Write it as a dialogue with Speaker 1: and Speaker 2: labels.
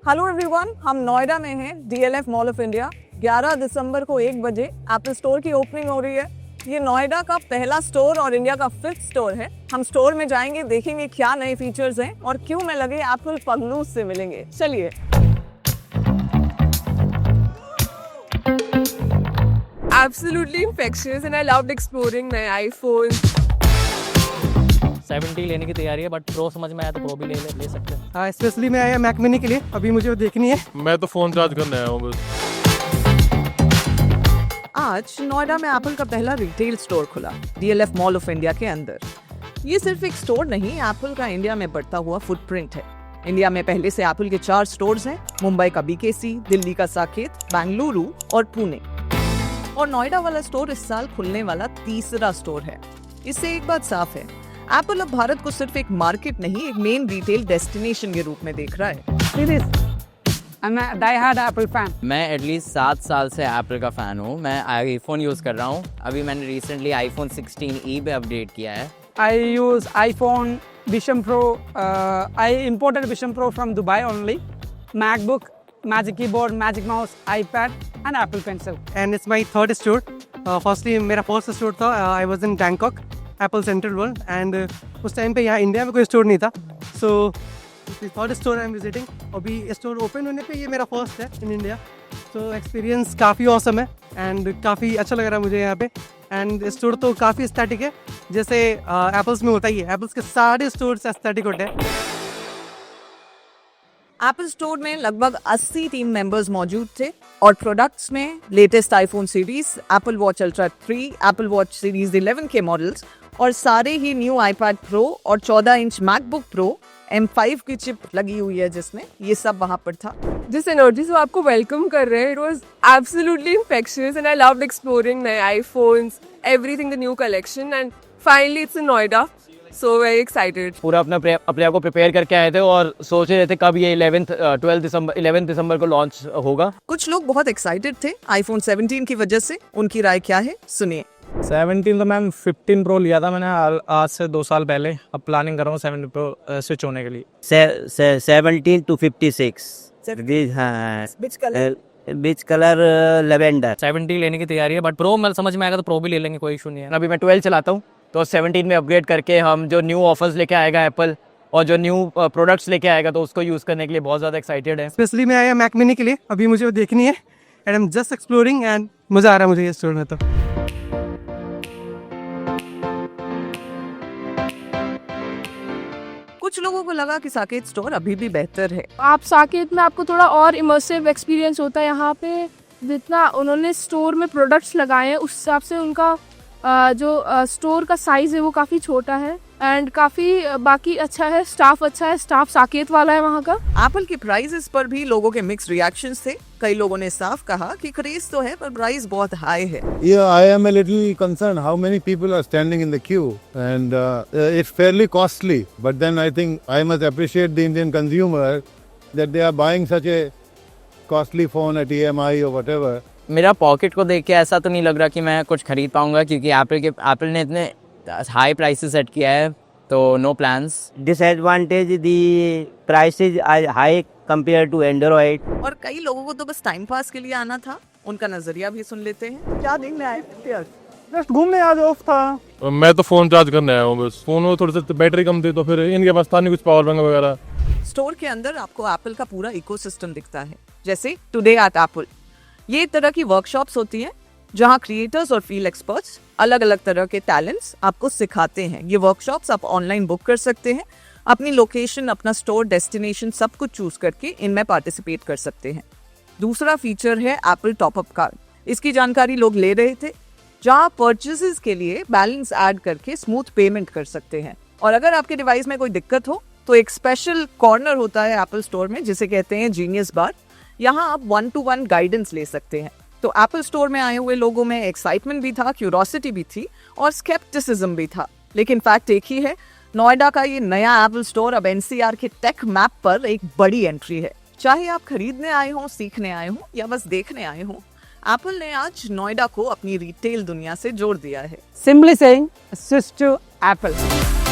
Speaker 1: Hello everyone, हम नोएडा में हैं DLF मॉल ऑफ इंडिया। 11 दिसंबर को 1 बजे एप्पल स्टोर की ओपनिंग हो रही है। ये नोएडा का पहला स्टोर और इंडिया का 5th स्टोर है। हम स्टोर में जाएंगे, देखेंगे क्या नए फीचर्स हैं और क्यों में लगे एप्पल पगलू से मिलेंगे। चलिए।
Speaker 2: Absolutely infectious and I loved exploring my iPhone.
Speaker 3: 70 लेने की तैयारी है, बट प्रो समझ में आया तो प्रो भी ले सकते हैं।
Speaker 4: हाँ, स्पेशली मैं आया मैक मिनी के लिए। अभी मुझे वो देखनी है।
Speaker 5: मैं तो फ़ोन चार्ज करने आया हूँ बस।
Speaker 1: आज नोएडा में एप्पल का पहला रिटेल स्टोर खुला DLF मॉल ऑफ इंडिया के अंदर। ये सिर्फ एक स्टोर नहीं, एप्पल का इंडिया में बढ़ता हुआ फुटप्रिंट है। इंडिया में पहले से एप्पल के 4 स्टोर्स हैं, मुंबई का BKC, दिल्ली का साकेत, बेंगलुरु और पुणे। और नोएडा वाला स्टोर इस साल खुलने वाला 3रा स्टोर है। इससे एक बात साफ है, एप्पल अब भारत को सिर्फ एक मार्केट नहीं, एक मेन रिटेल डेस्टिनेशन के रूप में देख रहा है।
Speaker 6: I'm a die-hard Apple fan.
Speaker 3: मैं एटलीस्ट 7 साल से एप्पल का फ़ैन हूँ। मैं आईफोन यूज़ कर रहा हूँ। अभी मैंने रिसेंटली iPhone 16e पे अपडेट किया है।
Speaker 6: I use iPhone Vision Pro. I imported Vision Pro from Dubai only. MacBook, Magic Keyboard, Magic Mouse, iPad and Apple Pencil.
Speaker 4: And it's my 3rd store. Firstly मेरा first store था, I was in Bangkok, Apple central world. And उस time पे यहाँ India में कोई store नहीं था। सो 3rd store I am visiting. अभी स्टोर ओपन होने पे ये मेरा फर्स्ट है इन इंडिया। तो एक्सपीरियंस काफ़ी ऑसम है एंड काफ़ी अच्छा लग रहा है मुझे यहाँ पे। एंड स्टोर तो काफ़ी एस्थेटिक है, जैसे एप्पल्स में होता ही है। एप्पल्स के सारे स्टोर्स एस्थेटिक होते हैं।
Speaker 1: एप्पल स्टोर में लगभग 80 टीम मेंबर्स मौजूद थे और प्रोडक्ट्स में latest iPhone series, Apple watch ultra 3, Apple watch series 11 के मॉडल्स और सारे ही न्यू iPad प्रो और 14 इंच मैकबुक प्रो M5 की चिप लगी हुई है जिसमें, ये सब वहां पर था।
Speaker 2: जिस एनर्जी से वो आपको वेलकम कर रहे हैं, it was absolutely infectious and I loved exploring my iPhones, everything, the new collection, and finally it's in Noida. So very excited.
Speaker 7: पूरा अपने आप को प्रिपेयर करके आए थे और सोच रहे थे कब ये 11 दिसंबर को लॉन्च होगा।
Speaker 1: कुछ लोग बहुत एक्साइटेड थे iPhone 17 की वजह से। उनकी राय क्या है, सुनिए।
Speaker 8: 17 तो मैम 15 प्रो लिया था मैंने आज से 2 साल पहले। अब प्लानिंग कर रहा हूँ 17 प्रो स्विच होने के लिए।
Speaker 9: 17 to 56 बीच कलर लेवेंडर।
Speaker 3: 70 लेने की तैयारी है, बट प्रो मतलब समझ में आएगा तो प्रो भी ले लेंगे, कोई इशू नहीं है।
Speaker 7: अभी मैं 12 चलाता हूँ, तो 17 में अपग्रेड करके हम जो न्यू ऑफर्स लेके आएगा एप्पल और जो न्यू प्रोडक्ट्स लेके आएगा, तो उसको यूज़ करने के लिए बहुत ज़्यादा एक्साइटेड है।
Speaker 4: स्पेशली मैं आया मैक मिनी के लिए। अभी मुझे वो देखनी है and I am just exploring and मज़ा आ रहा है मुझे ये स्टोर में। तो
Speaker 1: कुछ लोगों को लगा कि साकेत स्टोर अभी भी बेहतर है।
Speaker 10: आप साकेत में आपको थोड़ा और इमर्सिव एक्सपीरियंस होता है। यहाँ पे जितना उन्होंने स्टोर में प्रोडक्ट्स लगाए हैं, उस हिसाब से उनका जो स्टोर का साइज़ है वो काफ़ी छोटा है एंड काफ़ी बाकी अच्छा है। स्टाफ अच्छा है, स्टाफ साकेत वाला है वहाँ का।
Speaker 1: एप्पल के प्राइसेस पर भी लोगों के मिक्स रिएक्शंस थे। कई लोगों ने साफ कहा कि क्रेज तो है पर प्राइस बहुत हाई है।
Speaker 5: Yeah, I am a little concerned how many people are standing in the queue and it's fairly costly. But then I think I must appreciate the Indian consumer that they are buying such a costly phone at EMI or whatever.
Speaker 3: मेरा pocket को देख के ऐसा तो नहीं लग रहा कि मैं कुछ खरीद पाऊंगा, क्योंकि एप्पल ने इतने हाई प्राइसेस सेट किया है, तो no plans.
Speaker 9: Disadvantage the price is high compare to Android.
Speaker 1: और कई लोगों को तो बस टाइम पास के लिए आना था, उनका नजरिया भी सुन लेते हैं। क्या देखने आए थे?
Speaker 8: जस्ट घूमने आज ऑफ था।
Speaker 5: मैं तो फ़ोन चार्ज करने आया हूँ बस। फ़ोन में थोड़ी सी बैटरी कम थी, तो फिर इनके पास था नहीं कुछ पावर बैंक वगैरह।
Speaker 1: स्टोर के अंदर आपको एप्पल का पूरा इकोसिस्टम दिखता है, जैसे टुडे एट एप्पल। ये एक तरह की वर्कशॉप्स होती हैं जहां क्रिएटर्स और फील्ड एक्सपर्ट्स अलग अलग तरह के टैलेंट्स आपको सिखाते हैं। ये वर्कशॉप्स आप ऑनलाइन बुक कर सकते हैं, अपनी लोकेशन, अपना स्टोर डेस्टिनेशन सब कुछ चूज करके इनमें पार्टिसिपेट कर सकते हैं। दूसरा फीचर है एप्पल टॉपअप कार्ड। इसकी जानकारी लोग ले रहे थे, जहां परचेसेस के लिए बैलेंस ऐड करके स्मूथ पेमेंट कर सकते हैं। और अगर आपके डिवाइस में कोई दिक्कत हो तो एक स्पेशल कॉर्नर होता है एप्पल स्टोर में जिसे कहते हैं जीनियस बार। यहाँ आप 1-to-1 गाइडेंस ले सकते हैं। तो एप्पल स्टोर में आए हुए लोगों में एक्साइटमेंट भी था, क्यूरोसिटी भी थी और स्केप्टिसिज्म भी था। लेकिन फैक्ट एक ही है, नोएडा का ये नया एप्पल स्टोर अब NCR के टेक मैप पर एक बड़ी एंट्री है। चाहे आप खरीदने आए हों, सीखने आए हों या बस देखने आए हों, एप्पल ने आज नोएडा को अपनी रिटेल दुनिया से जोड़ दिया है।
Speaker 6: Simply saying, switch to Apple.